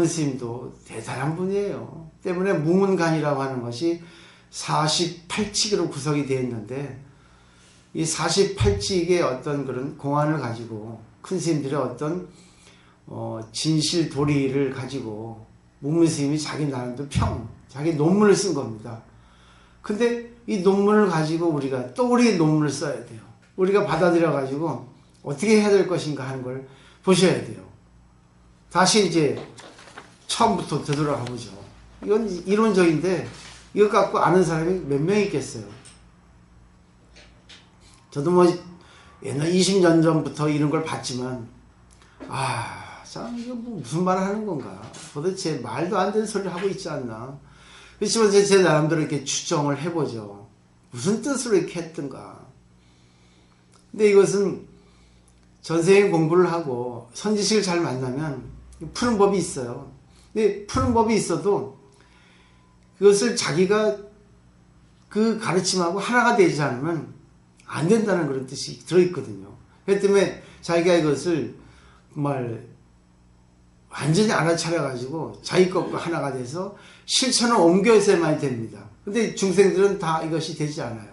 스님도 대단한 분이에요. 때문에 무문간이라고 하는 것이 48칙으로 구성이 되어 있는데, 이 48칙의 어떤 그런 공안을 가지고 큰 스님들의 어떤 진실 도리를 가지고 무문 스님이 자기 나름대로 자기 논문을 쓴 겁니다. 근데 이 논문을 가지고 우리가 또 우리의 논문을 써야 돼요. 우리가 받아들여 가지고 어떻게 해야 될 것인가 하는 걸 보셔야 돼요. 다시 이제 처음부터 되돌아가 보죠. 이건 이론적인데 이것 갖고 아는 사람이 몇 명 있겠어요. 저도 뭐 옛날 20년 전부터 이런 걸 봤지만, 참 이거 뭐 무슨 말을 하는 건가, 도대체 말도 안 되는 소리를 하고 있지 않나. 그렇지만 제 나름대로 이렇게 추정을 해보죠. 무슨 뜻으로 이렇게 했던가. 근데 이것은 전생에 공부를 하고 선지식을 잘 만나면 푸는 법이 있어요. 근데 푸는 법이 있어도 그것을 자기가 그 가르침하고 하나가 되지 않으면 안 된다는 그런 뜻이 들어있거든요. 그렇기 때문에 자기가 이것을 정말 완전히 알아차려가지고 자기 것과 하나가 돼서 실천을 옮겨서야만 됩니다. 근데 중생들은 다 이것이 되지 않아요.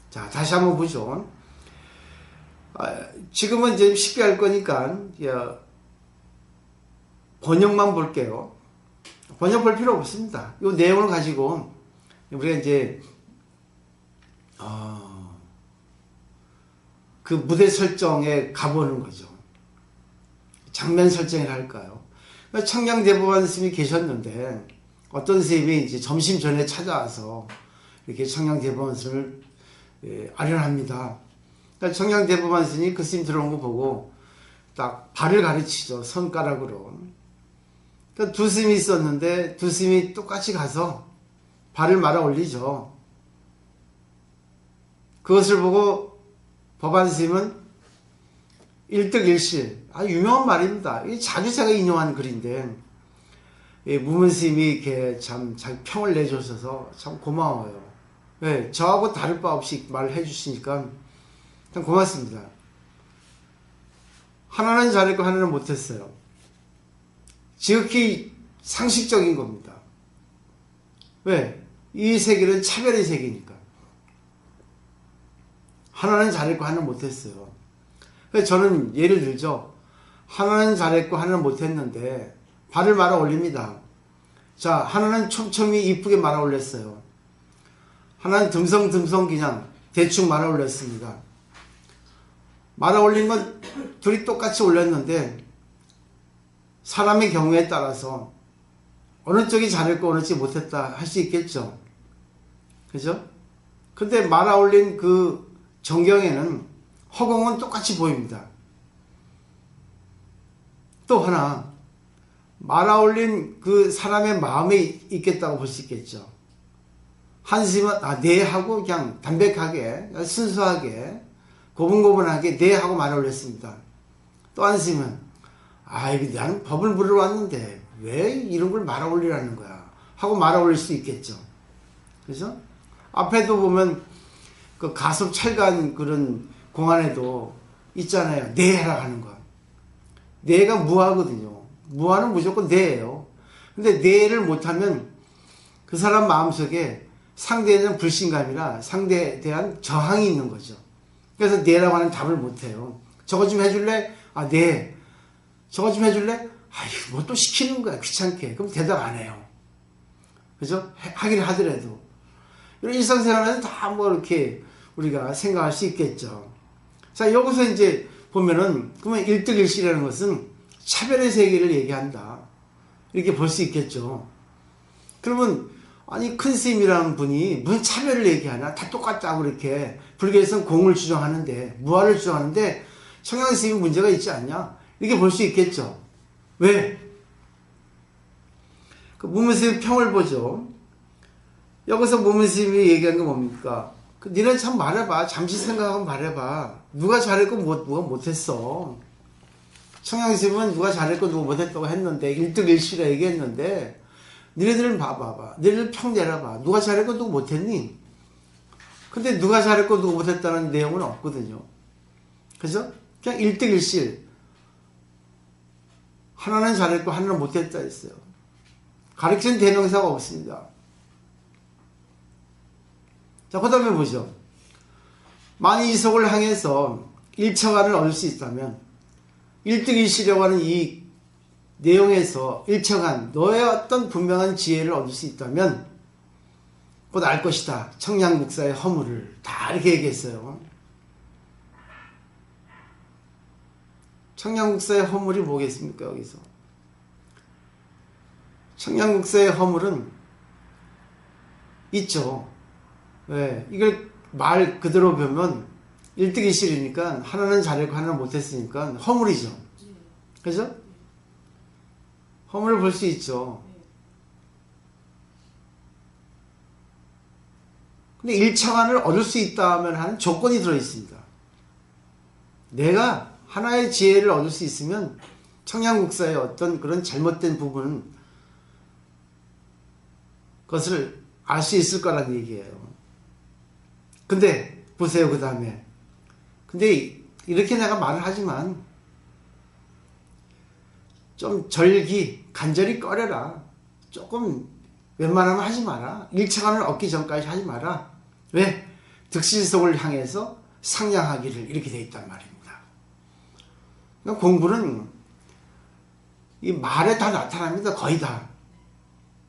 자, 다시 한번 보죠. 지금은 이제 쉽게 할 거니까 번역만 볼게요. 번역 볼 필요 없습니다. 이 내용을 가지고 우리가 이제 그 무대 설정에 가보는 거죠. 장면 설정을 할까요? 청량대법원 스님이 계셨는데 어떤 스님이 이제 점심 전에 찾아와서 이렇게 청량대법원 스님을 아련합니다. 그러니까 청량대법원 스님이 그 스님 들어온 거 보고 딱 발을 가르치죠. 손가락으로. 그러니까 두 스님이 있었는데 두 스님이 똑같이 가서 발을 말아 올리죠. 그것을 보고 법안 스님은 일득일실, 유명한 말입니다. 자주 제가 인용한 글인데, 무문 스님이 이렇게 참 자기 평을 내주셔서 참 고마워요. 네, 저하고 다를 바 없이 말을 해주시니까 참 고맙습니다. 하나는 잘했고 하나는 못했어요. 지극히 상식적인 겁니다. 왜? 이 세계는 차별의 세계니까. 하나는 잘했고 하나는 못했어요. 그래서 저는 예를 들죠. 하나는 잘했고 하나는 못했는데 발을 말아 올립니다. 자, 하나는 촘촘히 이쁘게 말아 올렸어요. 하나는 듬성듬성 그냥 대충 말아 올렸습니다. 말아 올린 건 둘이 똑같이 올렸는데 사람의 경우에 따라서 어느 쪽이 잘했고 어느 쪽이 못했다 할 수 있겠죠. 그죠? 근데 말아 올린 그 정경에는 허공은 똑같이 보입니다. 또 하나, 말아 올린 그 사람의 마음에 있겠다고 볼 수 있겠죠. 한 스님은 네 하고 그냥 담백하게 순수하게 고분고분하게 네 하고 말아 올렸습니다. 또 한 스님은 나는 법을 물으러 왔는데 왜 이런 걸 말아 올리라는 거야 하고 말아 올릴 수 있겠죠. 그죠? 앞에도 보면 그 가섭 철간 그런 공안에도 있잖아요. 네 해라 하는 거. 네가 무하거든요. 무하는 무조건 네예요. 근데 네를 못하면 그 사람 마음속에 상대에 대한 불신감이나 상대에 대한 저항이 있는 거죠. 그래서 네라고 하는 답을 못해요. 저거 좀 해줄래? 네. 저거 좀 해줄래? 뭐 또 시키는 거야. 귀찮게. 그럼 대답 안 해요. 그죠? 하긴 하더라도. 이런 일상생활에서 다 뭐 이렇게 우리가 생각할 수 있겠죠. 자, 여기서 이제 보면은, 그러면 일득일실이라는 것은 차별의 세계를 얘기한다. 이렇게 볼 수 있겠죠. 그러면, 큰 스님이라는 분이 무슨 차별을 얘기하나? 다 똑같다고 이렇게 불교에서는 공을 주장하는데, 무아를 주장하는데, 청양 스님이 문제가 있지 않냐? 이렇게 볼 수 있겠죠. 왜? 그 무문 스님 평을 보죠. 여기서 무문 스님이 얘기한 건 뭡니까? 니네 참 말해봐. 잠시 생각하고 말해봐. 누가 잘했고 누가 못했어. 청양스님은 누가 잘했고 누가 못했다고 했는데 일득일실이라 얘기했는데 니네들은 봐봐봐. 니네들 평 내려봐. 누가 잘했고 누가 못했니? 근데 누가 잘했고 누가 못했다는 내용은 없거든요. 그죠? 그냥 일득일실. 하나는 잘했고 하나는 못했다 했어요. 가르치는 대명사가 없습니다. 자, 그 다음에 보죠. 만일 이속을 향해서 1처간을 얻을 수 있다면 1득일시려고 하는 이 내용에서 1처간 너의 어떤 분명한 지혜를 얻을 수 있다면 곧 알 것이다. 청량국사의 허물을 다 이렇게 얘기했어요. 청량국사의 허물이 뭐겠습니까? 여기서 청량국사의 허물은 있죠. 왜? 이걸 말 그대로 보면 1득일실이니까 하나는 잘했고 하나는 못했으니까 허물이죠. 그죠? 허물을 볼 수 있죠. 근데 1처간을 얻을 수 있다면 하는 조건이 들어있습니다. 내가 하나의 지혜를 얻을 수 있으면 청량국사의 어떤 그런 잘못된 부분은 그것을 알 수 있을 거라는 얘기예요. 근데 보세요. 그 다음에 근데 이렇게 내가 말을 하지만 좀 간절히 꺼려라. 조금 웬만하면 하지 마라. 1처간을 얻기 전까지 하지 마라. 왜? 득실속을 향해서 상냥하기를 이렇게 돼 있단 말입니다. 그러니까 공부는 이 말에 다 나타납니다. 거의 다.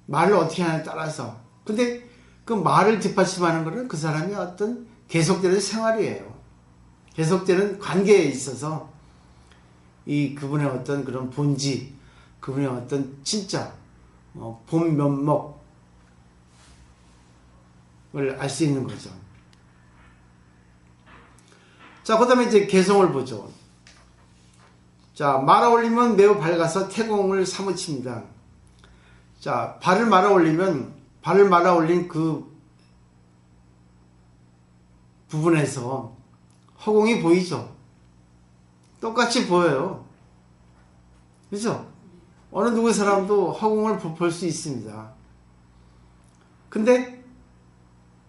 말을 어떻게 하냐에 따라서. 근데 그 말을 뒷받침하는 것은 그 사람의 어떤 계속되는 생활이에요. 계속되는 관계에 있어서 이 그분의 어떤 그런 본질, 그분의 어떤 진짜 본 면목을 알 수 있는 거죠. 자, 그 다음에 이제 개성을 보죠. 자, 말아 올리면 매우 밝아서 태공을 사무칩니다. 자, 발을 말아 올린 그 부분에서 허공이 보이죠? 똑같이 보여요. 그죠? 어느 누구 사람도 허공을 볼 수 있습니다. 근데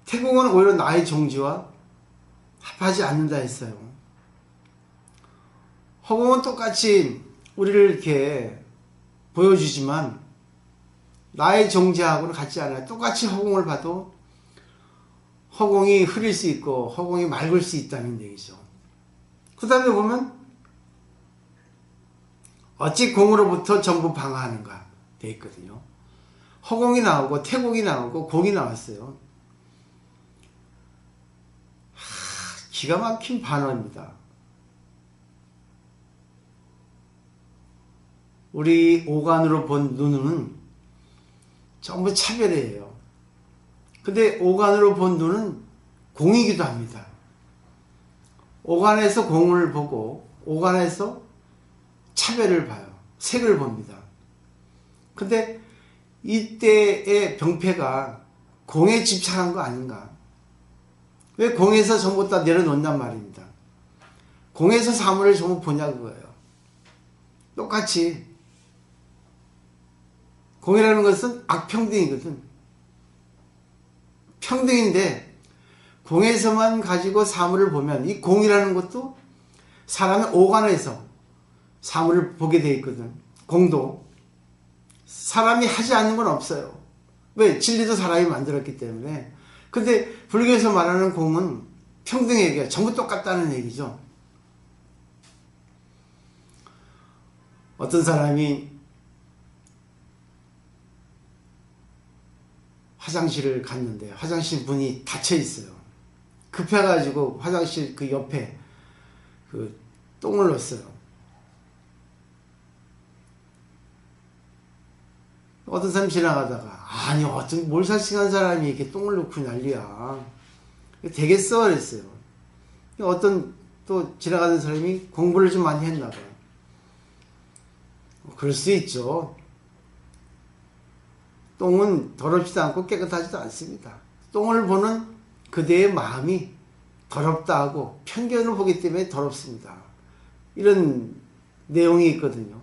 태공은 오히려 나의 종지와 합하지 않는다 했어요. 허공은 똑같이 우리를 이렇게 보여주지만 나의 종지하고는 같지 않아요. 똑같이 허공을 봐도 허공이 흐릴 수 있고 허공이 맑을 수 있다는 얘기죠. 그 다음에 보면 어찌 공으로부터 전부 방어하는가 돼 있거든요. 허공이 나오고 태공이 나오고 공이 나왔어요. 기가 막힌 반어입니다. 우리 오간으로 본 눈은 전부 차별이에요. 근데 오간으로 본 눈은 공이기도 합니다. 오간에서 공을 보고 오간에서 차별을 봐요. 색을 봅니다. 근데 이때의 병폐가 공에 집착한 거 아닌가? 왜 공에서 전부 다 내려놓는단 말입니다. 공에서 사물을 전부 보냐 그거예요. 똑같이 공이라는 것은 악평등이거든. 평등인데 공에서만 가지고 사물을 보면 이 공이라는 것도 사람의 오간에서 사물을 보게 되어 있거든. 공도 사람이 하지 않는 건 없어요. 왜? 진리도 사람이 만들었기 때문에. 근데 불교에서 말하는 공은 평등의 얘기야. 전부 똑같다는 얘기죠. 어떤 사람이 화장실을 갔는데 화장실 문이 닫혀 있어요. 급해가지고 화장실 그 옆에 그 똥을 넣었어요. 어떤 사람이 지나가다가 아니 어떤 몰살싱한 사람이 이렇게 똥을 넣고 난리야. 되겠어? 그랬어요. 어떤 또 지나가는 사람이 공부를 좀 많이 했나 봐요. 그럴 수 있죠. 똥은 더럽지도 않고 깨끗하지도 않습니다. 똥을 보는 그대의 마음이 더럽다 하고 편견을 보기 때문에 더럽습니다. 이런 내용이 있거든요.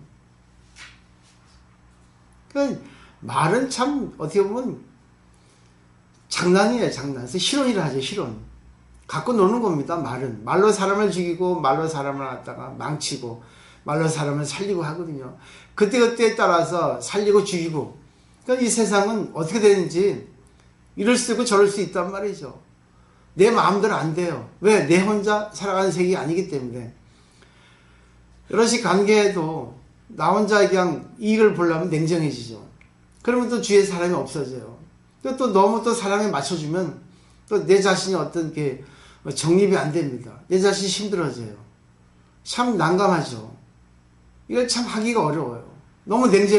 그러니까 말은 참 어떻게 보면 장난이에요. 장난. 그래서 실언이라 하죠. 실언. 갖고 노는 겁니다. 말은. 말로 사람을 죽이고 말로 사람을 갖다가 망치고 말로 사람을 살리고 하거든요. 그때그때에 따라서 살리고 죽이고. 그러니까 이 세상은 어떻게 되는지 이럴 수 있고 저럴 수 있단 말이죠. 내 마음대로 안 돼요. 왜? 내 혼자 살아가는 세계가 아니기 때문에. 여럿이 관계에도 나 혼자 그냥 이익을 보려면 냉정해지죠. 그러면 또 주위에 사람이 없어져요. 또 너무 또 사람에 맞춰주면 또 내 자신이 어떤 게 정립이 안 됩니다. 내 자신이 힘들어져요. 참 난감하죠. 이걸 참 하기가 어려워요. 너무 냉정해